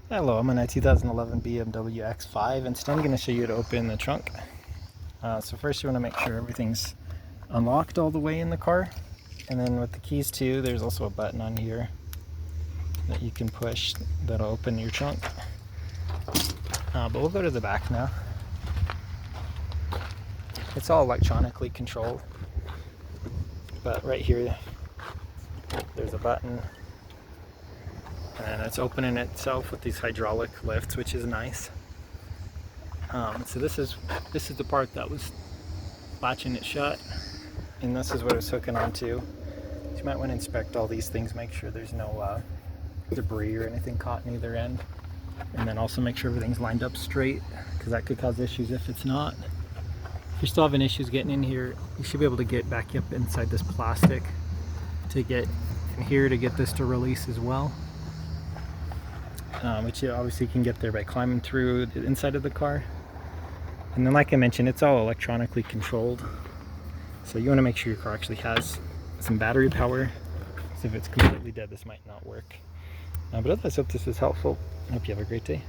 Hello, I'm in a 2011 BMW X5 and today I'm going to show you how to open the trunk. So first you want to make sure everything's unlocked all the way in the car, and then with the keys too, there's also a button on here that you can push that'll open your trunk. But we'll go to the back now. It's all electronically controlled, but right here there's a button and it's opening itself with these hydraulic lifts, which is nice. So this is the part that was latching it shut, and this is what it's hooking onto. So you might want to inspect all these things, make sure there's no debris or anything caught in either end, and then also make sure everything's lined up straight, because that could cause issues if it's not. If you're still having issues getting in here, you should be able to get back up inside this plastic to get in here to get this to release as well. Which you obviously can get there by climbing through the inside of the car. And then, like I mentioned, it's all electronically controlled, so you want to make sure your car actually has some battery power, so if it's completely dead this might not work. But otherwise, I hope this was helpful. I hope you have a great day.